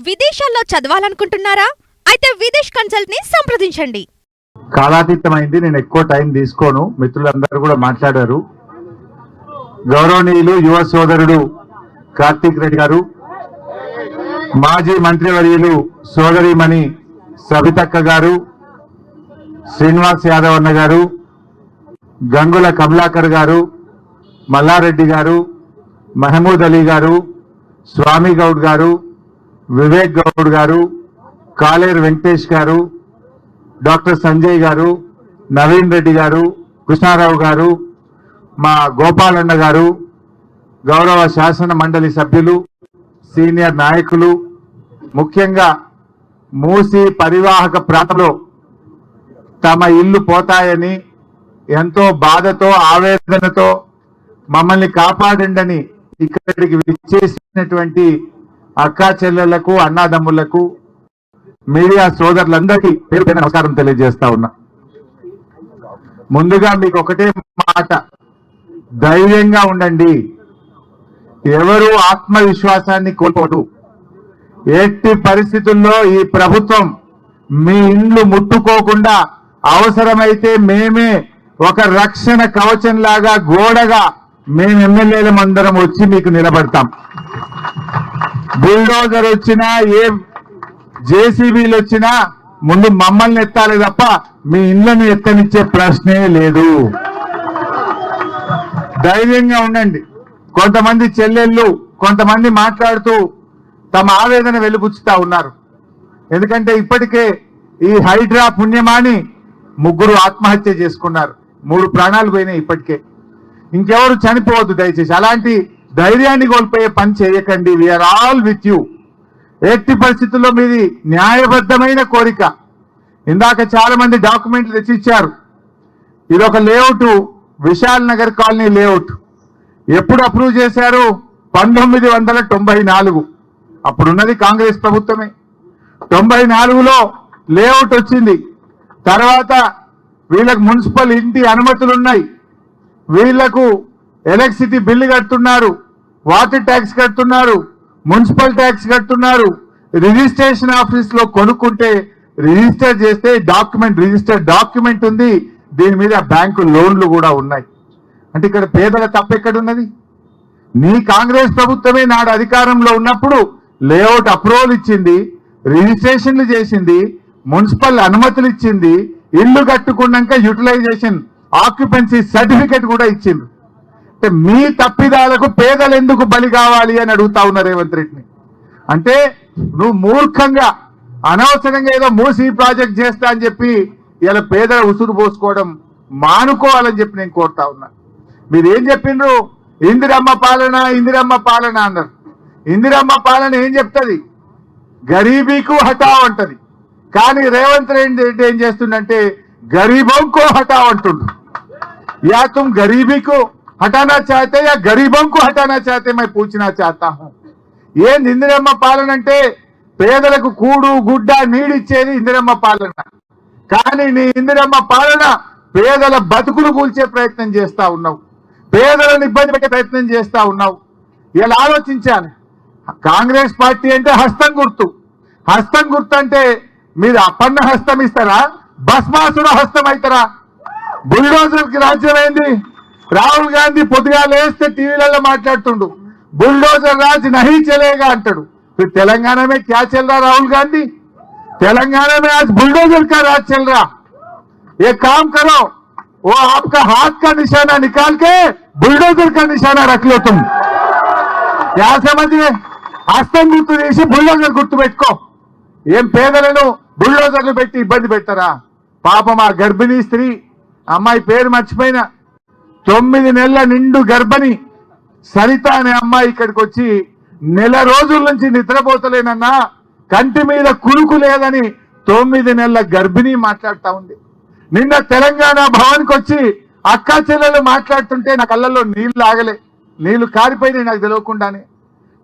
విదేశాల్లో చదవాలనుకుంటున్నారా? అయితే విదేశ్ కన్సల్ట్ ని సంప్రదించండి. కాలాతీతమైంది, నేను ఎక్కువ టైం తీసుకోను. మిత్రులందరూ కూడా మాట్లాడారు. గౌరవనీయులు యువ సోదరుడు కార్తీక్ రెడ్డి గారు, మాజీ మంత్రివర్యులు సోదరిమణి సబితక్క గారు, శ్రీనివాస్ యాదవ్ అన్న గారు, గంగుల కమలాకర్ గారు, మల్లారెడ్డి గారు, మహమూద్ అలీ గారు, స్వామి గౌడ్ గారు, వివేక్ గౌడ్ గారు, కాలేరు వెంకటేష్ గారు, డాక్టర్ సంజయ్ గారు, నవీన్ రెడ్డి గారు, కృష్ణారావు గారు, మా గోపాలన్న గారు, గౌరవ శాసన మండలి సభ్యులు, సీనియర్ నాయకులు, ముఖ్యంగా మూసి పరివాహక ప్రాంతంలో తమ ఇల్లు పోతాయని ఎంతో బాధతో ఆవేదనతో మమ్మల్ని కాపాడండి ఇక్కడికి విచ్చేసినటువంటి అక్కా చెల్లెళ్లకు, అన్నాదమ్ములకు, మీడియా సోదరులందరికీ పేరు పేరు నమస్కారం తెలియజేస్తా ఉన్నా. ముందుగా మీకు ఒకటే మాట, ధైర్యంగా ఉండండి. ఎవరు ఆత్మవిశ్వాసాన్ని కోల్పోదు. ఎట్టి పరిస్థితుల్లో ఈ ప్రభుత్వం మీ ఇండ్లు ముట్టుకోకుండా అవసరమైతే మేమే ఒక రక్షణ కవచంలాగా గోడగా మేము ఎమ్మెల్యేలమందరం వచ్చి మీకు నిలబడతాం. బుల్డోజర్ వచ్చినా, ఏ జేసీబీలు వచ్చినా ముందు మమ్మల్ని ఎత్తాలి తప్ప మీ ఇళ్లను ఎత్తనిచ్చే ప్రశ్నే లేదు. ధైర్యంగా ఉండండి. కొంతమంది చెల్లెళ్ళు కొంతమంది మాట్లాడుతూ తమ ఆవేదన వెలిబుచ్చుతా ఉన్నారు. ఎందుకంటే ఇప్పటికే ఈ హైడ్రా పుణ్యమాని 3 ఆత్మహత్య చేసుకున్నారు. 3 ప్రాణాలు పోయినాయి ఇప్పటికే. ఇంకెవరు చనిపోవద్దు దయచేసి. అలాంటి ధైర్యాన్ని కోల్పోయే పని చేయకండి. We are all with you. ఎట్టి పరిస్థితుల్లో మీది న్యాయబద్ధమైన కోరిక. ఇందాక చాలా మంది డాక్యుమెంట్లు తెచ్చిచ్చారు. ఇది ఒక layout, Vishal Nagar colony layout. ఎప్పుడు అప్రూవ్ చేశారు? 1994. అప్పుడున్నది కాంగ్రెస్ ప్రభుత్వమే. 94లో లేఅవుట్ వచ్చింది. తర్వాత వీళ్ళకు మున్సిపల్ ఇంటి అనుమతులున్నాయి. వీళ్లకు ఎలక్ట్రిసిటీ బిల్లు కడుతున్నారు, వాటర్ ట్యాక్స్ కడుతున్నారు, మున్సిపల్ ట్యాక్స్ కడుతున్నారు. రిజిస్ట్రేషన్ ఆఫీస్ లో కొనుక్కుంటే రిజిస్టర్ చేస్తే రిజిస్టర్డ్ డాక్యుమెంట్ ఉంది. దీని మీద బ్యాంకు లోన్లు కూడా ఉన్నాయి. అంటే ఇక్కడ పేదల తప్పెక్కడున్నది? నీ కాంగ్రెస్ ప్రభుత్వమే నాడు అధికారంలో ఉన్నప్పుడు లేఅవుట్ అప్రూవల్ ఇచ్చింది, రిజిస్ట్రేషన్లు చేసింది, మున్సిపల్ అనుమతులు ఇచ్చింది, ఇల్లు కట్టుకున్నాక యూటిలైజేషన్ ఆక్యుపెన్సీ సర్టిఫికెట్ కూడా ఇచ్చింది. అంటే మీ తప్పిదాలకు పేదలు ఎందుకు బలి కావాలి అని అడుగుతా ఉన్నారు రేవంత్ రెడ్డిని. అంటే నువ్వు మూర్ఖంగా అనవసరంగా ఏదో మూసి ప్రాజెక్ట్ చేస్తా అని చెప్పి ఇలా పేదల ఉసురు పోసుకోవడం మానుకోవాలని చెప్పి నేను కోరుతా ఉన్నా. మీరు ఏం చెప్పిండ్రు? ఇందిరమ్మ పాలన, ఇందిరమ్మ పాలన అన్నారు. ఇందిరమ్మ పాలన ఏం చెప్తుంది? గరీబీకు హటావ్ అంటది. కానీ రేవంత్ రెడ్డి ఏం చేస్తుండంటే గరీబోంకో హటావ్ అంటుండ్రు. या तुम गरीबी को हटाना चाहते या गरीबों को हटाना चाहते मैं पूछना चाहता हूं. ये इंदिरम्మ పాలన అంటే పేదలకు కూడు గుడ్డ నీడిచ్చేది ఇందిరమ్మ పాలన. కానీ నీ ఇందిరమ్మ పాలన పేదల బతుకులు కూల్చే ప్రయత్నం చేస్తా ఉన్నావు, పేదలను ఇబ్బంది పెట్టే ప్రయత్నం చేస్తా ఉన్నావు. ఇలా ఆలోచించాను. కాంగ్రెస్ పార్టీ అంటే హస్తం గుర్తు. హస్తం గుర్తు అంటే మీరు అపన్న హస్తం ఇస్తారా, భస్మాసుర హస్తం అవుతారా? బుల్డోజర్ కి రాజ్యం ఏంది? రాహుల్ గాంధీ పొద్దుగా లేస్తే టీవీలలో మాట్లాడుతుండు, बुलडोजर राज नहीं चलेगा अंटाడు. फिर तेलंगाना में क्या चल रहा राहुल गांधी? तेलंगाना में आज बुलडोजर का राज चल रहा. ये काम करो, वो आपका हाथ का निशाना निकाल के बुलडोजर का निशाना रख लो तुम. क्या समझे? హస్తం గుర్తు చేసి బుల్డోజర్ గుర్తు పెట్టుకో. ఏం పేదలను బుల్డోజర్లు పెట్టి ఇబ్బంది పెడతారా? పాపం ఆ గర్భిణీ స్త్రీ, అమ్మాయి పేరు మర్చిపోయిన, 9 నెలల నిండు గర్భిణి సరిత అనే అమ్మాయి ఇక్కడికి వచ్చి నెల రోజుల నుంచి నిద్రపోతలేనన్నా, కంటి మీద కునుకు లేదని 9 నెలల గర్భిణి మాట్లాడుతా ఉంది. నిన్న తెలంగాణ భవన్కి వచ్చి అక్కా చెల్లెలు మాట్లాడుతుంటే నా కళ్ళల్లో నీళ్లు ఆగలే, నీళ్లు కారిపోయినాయి నాకు తెలియకుండానే.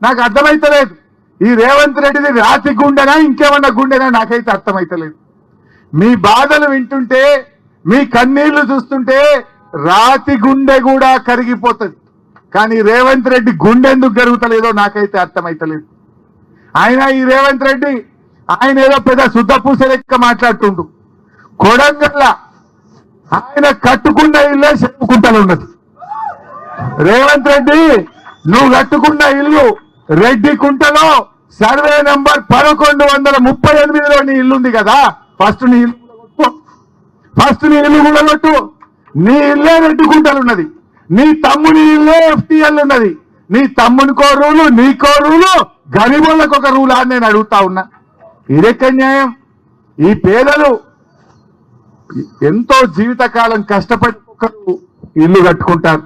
నాకు అర్థమైతలేదు ఈ రేవంత్ రెడ్డిది రాతి గుండెనా ఇంకేమన్నా గుండెనా నాకైతే అర్థమైతలేదు. మీ బాధలు వింటుంటే, మీ కన్నీళ్లు చూస్తుంటే రాతి గుండె కూడా కరిగిపోతుంది. కానీ రేవంత్ రెడ్డి గుండె ఎందుకు జరుగుతలేదో నాకైతే అర్థమైతలేదు. ఆయన ఈ రేవంత్ రెడ్డి ఆయన ఏదో పెద్ద శుద్ధపూస లెక్క మాట్లాడుతుండు. కొడంగల్ల ఆయన కట్టుకున్న ఇల్లే చెప్పుకుంటూ ఉన్నది. రేవంత్ రెడ్డి నువ్వు కట్టుకున్న ఇల్లు రెడ్డి కుంటలో సర్వే నంబర్ 1138లో నీ ఇల్లుంది కదా. ఫస్ట్ నీ ఇల్లు కూడా కొట్టు. నీ ఇల్లే రెడ్డి కుంటలు ఉన్నది. నీ తమ్ముని ఇల్లే FTL ఉన్నది. నీ తమ్మునికో రూలు, నీకో రూలు, గరీబులకు ఒక రూలా అని నేను అడుగుతా ఉన్నా. ఇదెక్క న్యాయం? ఈ పేదలు ఎంతో జీవితకాలం కష్టపడి ఒకరు ఇల్లు కట్టుకుంటారు.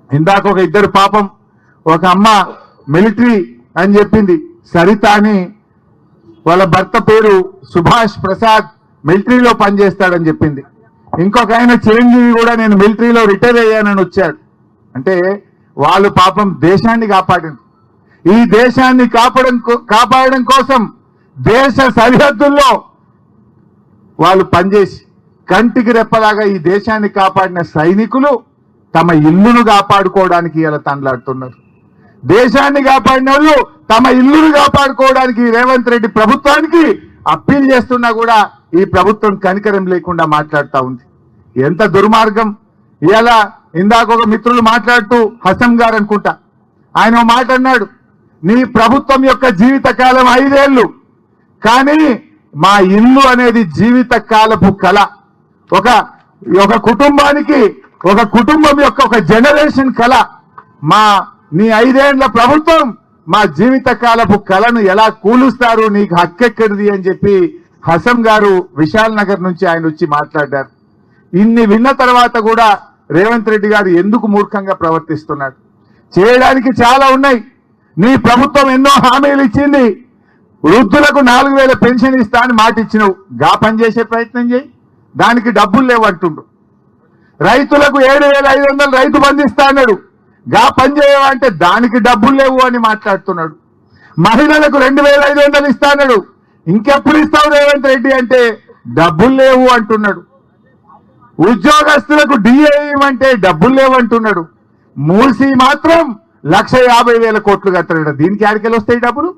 ఇందాక ఒక ఇద్దరు పాపం, ఒక అమ్మ మిలిటరీ అని చెప్పింది, సరిత అని, వాళ్ళ భర్త పేరు సుభాష్ ప్రసాద్, మిలిటరీలో పనిచేస్తాడని చెప్పింది. ఇంకొక ఆయన చిరంజీవి కూడా నేను మిలిటరీలో రిటైర్ అయ్యానని వచ్చాడు. అంటే వాళ్ళు పాపం దేశాన్ని కాపాడింది. ఈ దేశాన్ని కాపాడడం కోసం దేశ సరిహద్దుల్లో వాళ్ళు పనిచేసి కంటికి రెప్పలాగా ఈ దేశాన్ని కాపాడిన సైనికులు తమ ఇల్లును కాపాడుకోవడానికి ఇలా తండ్లాడుతున్నారు. దేశాన్ని కాపాడిన వాళ్ళు తమ ఇల్లును కాపాడుకోవడానికి రేవంత్ రెడ్డి ప్రభుత్వానికి అప్పీల్ చేస్తున్నా కూడా ఈ ప్రభుత్వం కనికరం లేకుండా మాట్లాడుతూ ఉంది. ఎంత దుర్మార్గం! ఇలా ఇందాక ఒక మిత్రులు మాట్లాడుతూ, హసం గారు అనుకుంటా, ఆయన ఓ మాట అన్నాడు, నీ ప్రభుత్వం యొక్క జీవితకాలం 5 ఏళ్ళు, కానీ మా ఇల్లు అనేది జీవితకాలపు కళ. ఒక కుటుంబానికి, ఒక కుటుంబం యొక్క ఒక జనరేషన్ కళ. నీ 5 ఏళ్ల ప్రభుత్వం మా జీవితకాలపు కళను ఎలా కూలుస్తారు, నీకు హక్కెక్కడిది అని చెప్పి హసం గారు విశాల్ నగర్ నుంచి ఆయన వచ్చి మాట్లాడారు. ఇన్ని విన్న తర్వాత కూడా రేవంత్ రెడ్డి గారు ఎందుకు మూర్ఖంగా ప్రవర్తిస్తున్నాడు? చేయడానికి చాలా ఉన్నాయి. నీ ప్రభుత్వం ఎన్నో హామీలు ఇచ్చింది. వృద్ధులకు 4000 పెన్షన్ ఇస్తా అని మాట ఇచ్చినవు, గా పని చేసే ప్రయత్నం చేయి. దానికి డబ్బులు లేవంటుండు. రైతులకు 7500 రైతు బంధు ఇస్తా అన్నాడు, గా పని చేయవంటే దానికి డబ్బులు లేవు అని మాట్లాడుతున్నాడు. మహిళలకు 2500 ఇస్తా అన్నాడు, ఇంకెప్పుడు ఇస్తావు రేవంత్ రెడ్డి అంటే డబ్బులు లేవు అంటున్నాడు. ఉద్యోగస్తులకు డిఏ అంటే డబ్బులు లేవంటున్నాడు. మూసి మాత్రం 1,50,000 కోట్లు కట్టాడు. దీనికి ఏడికెళ్ళి వస్తాయి డబ్బులు?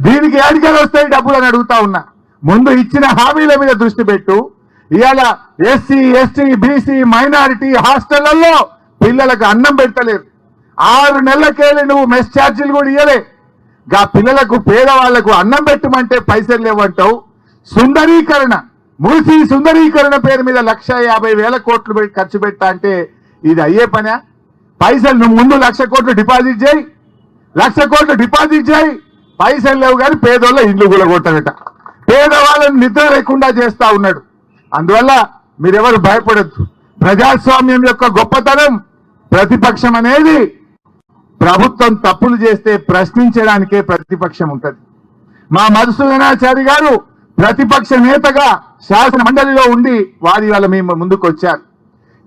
దీనికి ఏడికెళ్ళి వస్తాయి డబ్బులు అని అడుగుతా ఉన్నా. ముందు ఇచ్చిన హామీల మీద దృష్టి పెట్టు. ఇవాళ SC, ST, BC, మైనారిటీ హాస్టళ్లలో పిల్లలకు అన్నం పెడతలేరు. 6 నెలలకెళ్ళి నువ్వు మెస్ ఛార్జీలు కూడా ఇవ్వలే. గా పిల్లలకు, పేదవాళ్లకు అన్నం పెట్టమంటే పైసలు లేవంటావు. సుందరీకరణ, మూసి సుందరీకరణ పేరు మీద 1,50,000 కోట్లు ఖర్చు పెట్టా అంటే ఇది అయ్యే పనా? పైసలు నువ్వు ముందు 1,00,000 కోట్లు డిపాజిట్ చేయి, 1,00,000 కోట్లు డిపాజిట్ చేయి. పైసలు లేవు కానీ పేదోళ్ళ ఇండ్లు కూలగొట్టారట. పేదవాళ్ళని నిద్ర లేకుండా చేస్తా ఉన్నాడు. అందువల్ల మీరెవరు భయపడద్దు. ప్రజాస్వామ్యం యొక్క గొప్పతనం, ప్రతిపక్షం అనేది ప్రభుత్వం తప్పులు చేస్తే ప్రశ్నించడానికే ప్రతిపక్షం ఉంటుంది. మా మధుసూదనాచారి గారు ప్రతిపక్ష నేతగా శాసన మండలిలో ఉండి వారి వాళ్ళ మేము ముందుకు వచ్చారు.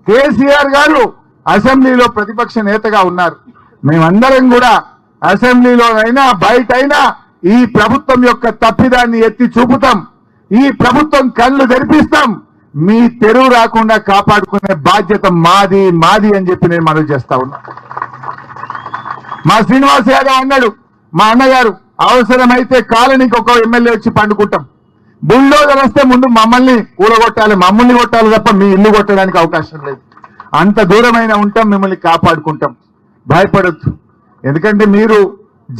కేసీఆర్ గారు అసెంబ్లీలో ప్రతిపక్ష నేతగా ఉన్నారు. మేమందరం కూడా అసెంబ్లీలోనైనా బయటైనా ఈ ప్రభుత్వం యొక్క తప్పిదాన్ని ఎత్తి చూపుతాం. ఈ ప్రభుత్వం కళ్ళు తెరిపిస్తాం. మీ తెరువు రాకుండా కాపాడుకునే బాధ్యత మాది అని చెప్పి నేను మనవి చేస్తా ఉన్నా. మా శ్రీనివాస్ యాదవ్ అన్నాడు, మా అన్నగారు, అవసరమైతే కాలనీకి ఒక ఎమ్మెల్యే వచ్చి పండుకుంటాం. బుల్డోజర్ వస్తే ముందు మమ్మల్ని కూలగొట్టాలి, మమ్మల్ని కొట్టాలి తప్ప మీ ఇల్లు కొట్టడానికి అవకాశం లేదు. అంత దూరమైన ఉంటాం, మిమ్మల్ని కాపాడుకుంటాం. భయపడొద్దు. ఎందుకంటే మీరు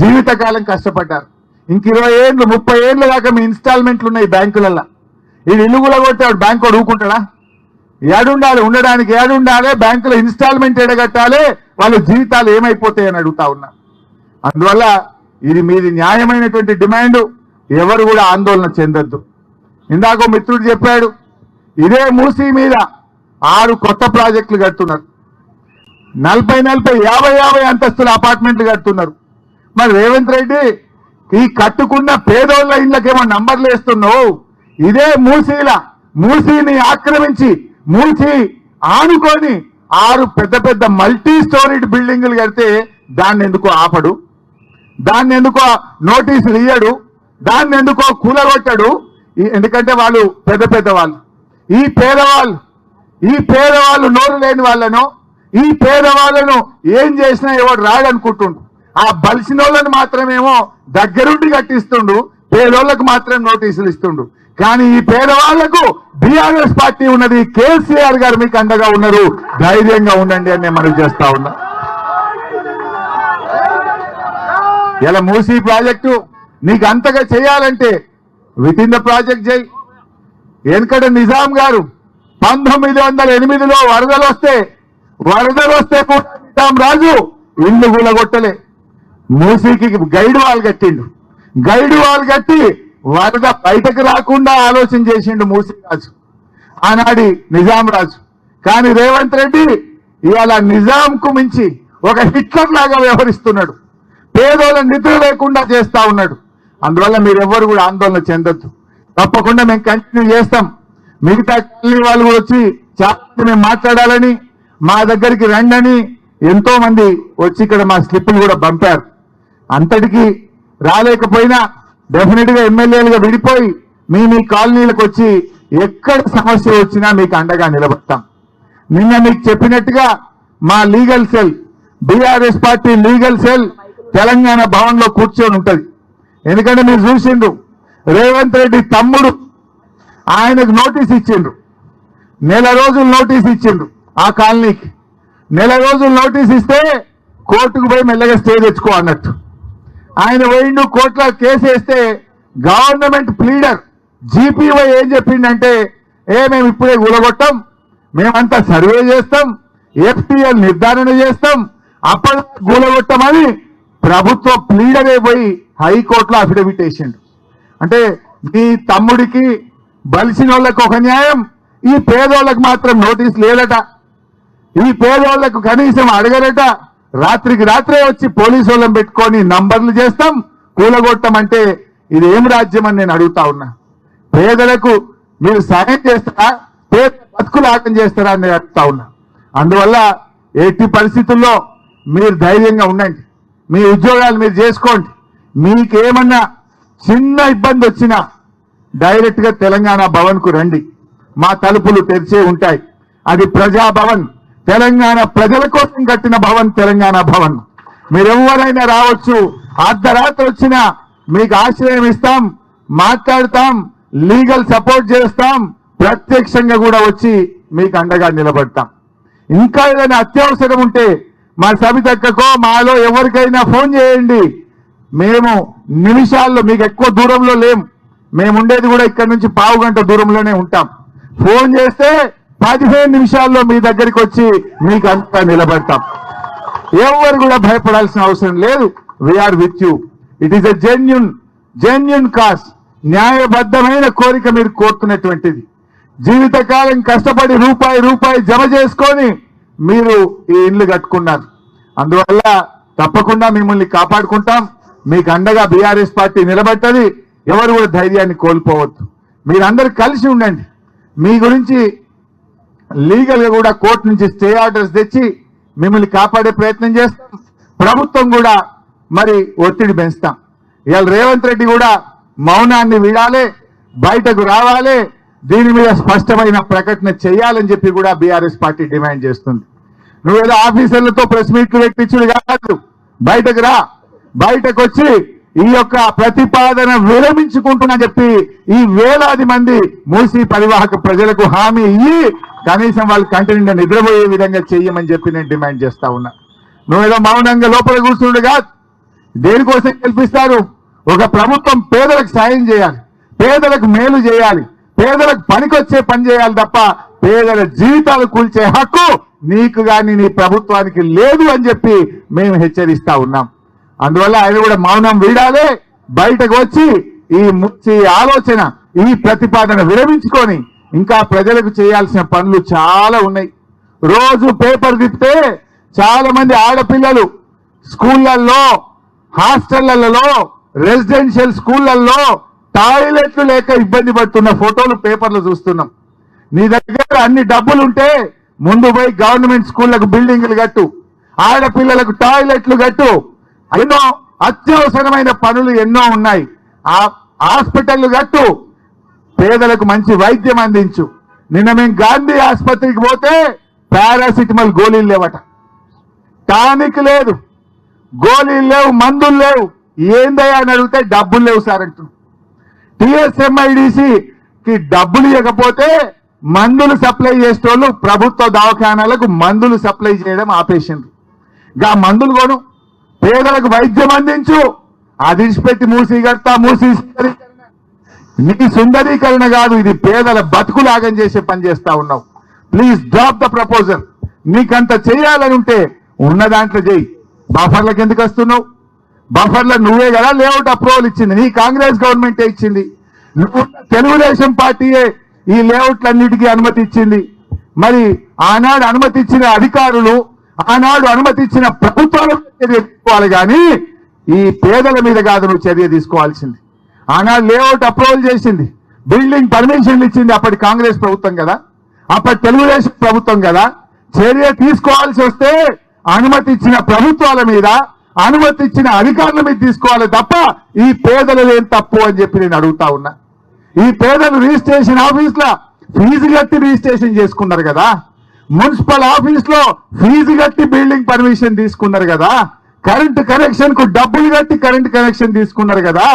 జీవితకాలం కష్టపడ్డారు. ఇంక 20 ఏళ్ళు 30 ఏళ్ళ దాకా మీ ఇన్స్టాల్మెంట్లు ఉన్నాయి బ్యాంకులలో. ఇది ఇల్లు కూలగొట్టాడు, బ్యాంకు ఊరుకుంటాడా? ఏడుండాలి, ఉండడానికి ఏడుండాలి, బ్యాంకులో ఇన్స్టాల్మెంట్ ఎడగట్టాలి, వాళ్ళ జీవితాలు ఏమైపోతాయని అడుగుతా ఉన్నా. అందువల్ల ఇది మీది న్యాయమైనటువంటి డిమాండ్. ఎవరు కూడా ఆందోళన చెందొద్దు. ఇందాక మిత్రుడు చెప్పాడు, ఇదే మూసీ మీద 6 కొత్త ప్రాజెక్టులు కడుతున్నారు. 40, 50 అంతస్తుల అపార్ట్మెంట్లు కడుతున్నారు. మరి రేవంత్ రెడ్డి ఈ కట్టుకున్న పేదోళ్ళ ఇళ్ళకేమో నంబర్లు వేస్తున్నావు. ఇదే మూసీని ఆక్రమించి, మూసీ ఆనుకొని 6 పెద్ద మల్టీ స్టోరీడ్ బిల్డింగులు కడితే దాన్ని ఎందుకో ఆపడు, దాన్ని ఎందుకో నోటీసులు ఇయ్యడు, దాన్ని ఎందుకో కూలగొట్టాడు. ఎందుకంటే వాళ్ళు పెద్ద వాళ్ళు. ఈ పేదవాళ్ళు నోరు లేని వాళ్ళను, ఈ పేదవాళ్ళను ఏం చేసినా ఎవడు రాడనుకుంటుండు. ఆ బలిసిన వాళ్ళని మాత్రమేమో దగ్గరుండి కట్టిస్తుండు, పేదోళ్లకు మాత్రం నోటీసులు ఇస్తుండు. కానీ ఈ పేదవాళ్లకు బీఆర్ఎస్ పార్టీ ఉన్నది, కేసీఆర్ గారు మీకు అండగా ఉన్నారు, ధైర్యంగా ఉండండి అని నేను మనవి చేస్తా ఉన్నా. ఇలా మూసీ ప్రాజెక్టు నీకు అంతగా చేయాలంటే విత్ ఇన్ ద ప్రాజెక్ట్ చేయి. వెనకట నిజాం గారు 1908లో వరదలు వస్తే కూడా నిజాం రాజు ఇల్లు కూలగొట్టలే, మూసీకి గైడ్ వాల్ కట్టిండు. గైడ్ వాల్ కట్టి వరద బయటకు రాకుండా ఆలోచన చేసిండు మూసీ రాజు, ఆనాడి నిజాం రాజు. కానీ రేవంత్ రెడ్డి ఇవాళ నిజాంకు మించి ఒక హిట్లర్ లాగా వ్యవహరిస్తున్నాడు, పేదోళ్ళని నిద్ర లేకుండా చేస్తా ఉన్నాడు. అందువల్ల మీరెవ్వరు కూడా ఆందోళన చెందొద్దు, తప్పకుండా మేము కంటిన్యూ చేస్తాం. మిగతా కాలనీ వాళ్ళు కూడా వచ్చి చాలా మేము మాట్లాడాలని మా దగ్గరికి రండని ఎంతో మంది వచ్చి ఇక్కడ మా స్లిప్పులు కూడా పంపారు. అంతటికి రాలేకపోయినా డెఫినెట్ గా ఎమ్మెల్యేలుగా విడిపోయి మీ కాలనీలకు వచ్చి ఎక్కడ సమస్య వచ్చినా మీకు అండగా నిలబడతాం. నిన్న మీకు చెప్పినట్టుగా మా legal cell, BRS party legal cell Telangana Bhavan లో కూర్చొని ఉంటది. ఎందుకంటే మీరు చూసిండ్రు రేవంత్ రెడ్డి తమ్ముడు ఆయనకు నోటీస్ ఇచ్చిండ్రు, నెల రోజులు నోటీస్ ఇచ్చిండ్రు. ఆ కాలనీకి నెల రోజులు నోటీస్ ఇస్తే కోర్టుకు పోయి మెల్లగా స్టే తెచ్చుకో అన్నట్టు ఆయన పోయిండు. కోర్టులో కేసు వేస్తే గవర్నమెంట్ ప్లీడర్ జీపీవై ఏం చెప్పిండంటే, మేము ఇప్పుడే కూలగొట్టాం, మేమంతా సర్వే చేస్తాం, ఎఫ్టీఎల్ నిర్ధారణ చేస్తాం, అప్పటి కూలగొట్టమని ప్రభుత్వ ప్లీడరే పోయి హైకోర్టులో అఫిడవిట్ వేసిండు. అంటే మీ తమ్ముడికి బలిసిన వాళ్ళకు ఒక న్యాయం, ఈ పేదోళ్ళకు మాత్రం నోటీస్ లేదట, ఈ పేదోళ్లకు కనీసం అడగరట. రాత్రికి రాత్రే వచ్చి పోలీసు వాళ్ళని పెట్టుకొని నంబర్లు చేస్తాం, కూలగొట్టమంటే ఇది ఏం రాజ్యం అని నేను అడుగుతా ఉన్నా. పేదలకు మీరు సాయం చేస్తారా, పేద బతుకులు ఆటం చేస్తారా అని నేను అడుగుతా ఉన్నా. అందువల్ల ఎట్టి పరిస్థితుల్లో మీరు ధైర్యంగా ఉండండి, మీ ఉద్యోగాలు మీరు చేసుకోండి. మీకేమన్నా చిన్న ఇబ్బంది వచ్చినా డైరెక్ట్ గా తెలంగాణ భవన్ కు రండి, మా తలుపులు తెరిచే ఉంటాయి. అది ప్రజాభవన్, తెలంగాణ ప్రజల కోసం కట్టిన భవన్, తెలంగాణ భవన్. మీరెవరైనా రావచ్చు, అర్ధరాత్రి వచ్చినా మీకు ఆశ్రయం ఇస్తాం, మాట్లాడతాం, లీగల్ సపోర్ట్ చేస్తాం, ప్రత్యక్షంగా కూడా వచ్చి మీకు అండగా నిలబడతాం. ఇంకా ఏదైనా అత్యవసరం ఉంటే మా సబితక్కకో మాలో ఎవరికైనా ఫోన్ చేయండి. మేము నిమిషాల్లో, మీకు ఎక్కువ దూరంలో లేం, మేము ఉండేది కూడా ఇక్కడ నుంచి 15 గంట దూరంలోనే ఉంటాం. ఫోన్ చేస్తే 15 నిమిషాల్లో మీ దగ్గరికి వచ్చి మీకు అంతా నిలబడతాం. ఎవరు కూడా భయపడాల్సిన అవసరం లేదు. We are with you. It is a genuine cause, న్యాయబద్ధమైన కోరిక మీరు కోరుతున్నటువంటిది. జీవితకాలం కష్టపడి రూపాయి జమ చేసుకొని మీరు ఈ ఇల్లు కట్టుకున్నారు. అందువల్ల తప్పకుండా మిమ్మల్ని కాపాడుకుంటాం, మీకు అండగా బీఆర్ఎస్ పార్టీ నిలబడ్డది. ఎవరు కూడా ధైర్యాన్ని కోల్పోవద్దు, మీరందరూ కలిసి ఉండండి. మీ గురించి లీగల్ గా కూడా కోర్టు నుంచి స్టే ఆర్డర్స్ తెచ్చి మిమ్మల్ని కాపాడే ప్రయత్నం చేస్తాం. ప్రభుత్వం కూడా మరి ఒత్తిడి పెంచుతాం. ఇవాళ రేవంత్ రెడ్డి కూడా మౌనాన్ని వీడాలి, బయటకు రావాలి, దీని మీద స్పష్టమైన ప్రకటన చేయాలని చెప్పి కూడా బీఆర్ఎస్ పార్టీ డిమాండ్ చేస్తుంది. నువ్వేదో ఆఫీసర్లతో ప్రెస్ మీట్లు పెట్టించుడు కాదు, బయటకు రా, బయటకు వచ్చి ఈ యొక్క ప్రతిపాదన విరమించుకుంటున్నా చెప్పి ఈ వేలాది మంది మూసీ పరివాహక ప్రజలకు హామీ ఇయ్యి కనీసం వాళ్ళు కంటి నిండా నిద్రపోయే విధంగా చెయ్యమని చెప్పి నేను డిమాండ్ చేస్తా ఉన్నా. నువ్వేదో మౌనంగా లోపల కూర్చుండు కాదు, దేనికోసం కల్పిస్తారు? ఒక ప్రభుత్వం పేదలకు సాయం చేయాలి, పేదలకు మేలు చేయాలి, పేదలకు పనికొచ్చే పని చేయాలి తప్ప పేదల జీవితాలు కూల్చే హక్కు నీకు గాని నీ ప్రభుత్వానికి లేదు అని చెప్పి మేము హెచ్చరిస్తా ఉన్నాం. అందువల్ల ఆయన కూడా మౌనం వీడాలి, బయటకు వచ్చి ఈ ఆలోచన, ఈ ప్రతిపాదన విరమించుకొని ఇంకా ప్రజలకు చేయాల్సిన పనులు చాలా ఉన్నాయి. రోజు పేపర్ తిప్పితే చాలా మంది ఆడపిల్లలు స్కూళ్లలో, హాస్టళ్లలో, రెసిడెన్షియల్ స్కూళ్లలో టాయిలెట్లు లేక ఇబ్బంది పడుతున్న ఫోటోలు పేపర్లు చూస్తున్నాం. నీ దగ్గర అన్ని డబ్బులుంటే ముందు పోయి గవర్నమెంట్ స్కూళ్లకు బిల్డింగ్లు కట్టు, ఆడపిల్లలకు టాయిలెట్లు కట్టు, ఎన్నో అత్యవసరమైన పనులు ఎన్నో ఉన్నాయి, ఆ హాస్పిటళ్లు కట్టు, పేదలకు మంచి వైద్యం అందించు. నిన్న మేము గాంధీ ఆసుపత్రికి పోతే పారాసిటమాల్ గోళీలు లేవట, టానిక్ లేదు, గోళీలు లేవు, మందులు లేవు. ఏందయ్యా అని అడిగితే డబ్బులు లేవు సార్ అంటున్నారు. టిఎస్ఎంఐడిసికి డబ్బులు ఇవ్వకపోతే మందులు సప్లై చేసేటోళ్ళు ప్రభుత్వ దవాఖానాలకు మందులు సప్లై చేయడం ఆపేసిండ్రు. గా మందులు కొను, పేదలకు వైద్యం అందించు, అది విడిచిపెట్టి మూసి కడతా, మూసి సుందరీకరణ. నీ సుందరీకరణ కాదు, ఇది పేదల బతుకులాగం చేసే పని చేస్తా ఉన్నావు. Please drop the proposal. నీకంత చేయాలని ఉంటే ఉన్న దాంట్లో చేయి. బఫర్లకు ఎందుకు వస్తున్నావు? బఫర్లకు నువ్వే కదా లేఅవుట్ అప్రూవల్ ఇచ్చింది, నీ కాంగ్రెస్ గవర్నమెంటే ఇచ్చింది. నువ్వు తెలుగుదేశం పార్టీయే ఈ లేఅవుట్లన్నిటికీ అనుమతి ఇచ్చింది. మరి ఆనాడు అనుమతి ఇచ్చిన అధికారులు, ఆనాడు అనుమతి ఇచ్చిన ప్రభుత్వాల చర్య తీసుకోవాలి కానీ ఈ పేదల మీద కాదు నువ్వు చర్య తీసుకోవాల్సింది. ఆనాడు లేఅవుట్ అప్రూవల్ చేసింది, బిల్డింగ్ పర్మిషన్లు ఇచ్చింది అప్పటి కాంగ్రెస్ ప్రభుత్వం కదా, అప్పటి తెలుగుదేశం ప్రభుత్వం కదా. చర్య తీసుకోవాల్సి వస్తే అనుమతి ఇచ్చిన ప్రభుత్వాల మీద, అనుమతి ఇచ్చిన అధికారుల మీద తీసుకోవాలి తప్ప ఈ పేదలు ఏం తప్పు అని చెప్పి నేను అడుగుతా ఉన్నా. ఈ పేదలు రిజిస్ట్రేషన్ ఆఫీస్ లో ఫీజు కట్టి రిజిస్ట్రేషన్ చేసుకున్నారు కదా, మున్సిపల్ ఆఫీస్ లో ఫీజు కట్టి బిల్డింగ్ పర్మిషన్ తీసుకున్నారు కదా, కరెంటు కనెక్షన్ కు డబ్బులు కట్టి కరెంటు కనెక్షన్ తీసుకున్నారు కదా,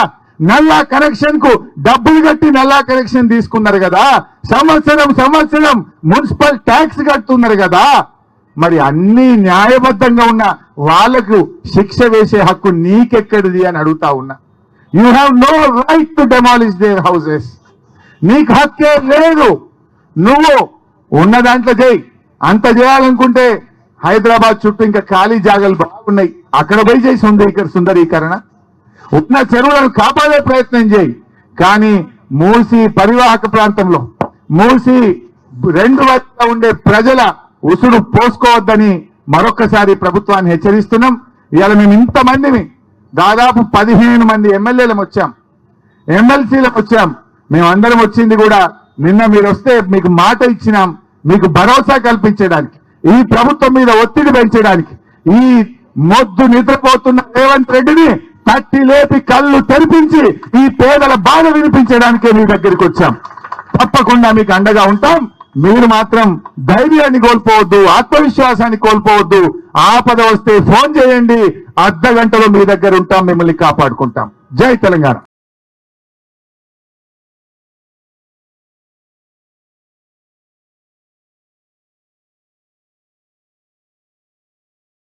నల్లా కనెక్షన్ కు డబ్బులు కట్టి నల్లా కనెక్షన్ తీసుకున్నారు కదా, సంవత్సరం మున్సిపల్ ట్యాక్స్ కడుతున్నారు కదా. మరి అన్ని న్యాయబద్ధంగా ఉన్న వాళ్లకు శిక్ష వేసే హక్కు నీకెక్కడిది అని అడుగుతా ఉన్నా. You have no right to demolish their houses. నీకు హక్కే లేదు. నువ్వు ఉన్న దాంట్లో చేయి. అంత చేయాలనుకుంటే హైదరాబాద్ చుట్టూ ఇంకా ఖాళీ జాగాలు బాగున్నాయి, అక్కడ పోయి చేయి సుందరీకరణ. ఉన్న చెరువులను కాపాడే ప్రయత్నం చేయి. కానీ మూసి పరివాహక ప్రాంతంలో, మూసి రెండు వైపులా ఉండే ప్రజల ఉసురు పోసుకోవద్దని మరొక్కసారి ప్రభుత్వాన్ని హెచ్చరిస్తున్నాం. ఇవాళ మేము ఇంతమందిని, దాదాపు 15 మంది ఎమ్మెల్యేలం వచ్చాం, ఎమ్మెల్సీలకు వచ్చాం. మేమందరం వచ్చింది కూడా నిన్న మీరు వస్తే మీకు మాట ఇచ్చినాం, మీకు భరోసా కల్పించడానికి, ఈ ప్రభుత్వం మీద ఒత్తిడి పెంచడానికి, ఈ మొద్దు నిద్రపోతున్న రేవంత్ రెడ్డిని తట్టి లేపి కళ్ళు తెరిపించి ఈ పేదల బాధ వినిపించడానికే మీ దగ్గరికి వచ్చాం. తప్పకుండా మీకు అండగా ఉంటాం. మీరు మాత్రం ధైర్యాన్ని కోల్పోవద్దు, ఆత్మవిశ్వాసాన్ని కోల్పోవద్దు. ఆపద వస్తే ఫోన్ చేయండి, అర్ధ గంటలో మీ దగ్గర ఉంటాం, మిమ్మల్ని కాపాడుకుంటాం. జై తెలంగాణ.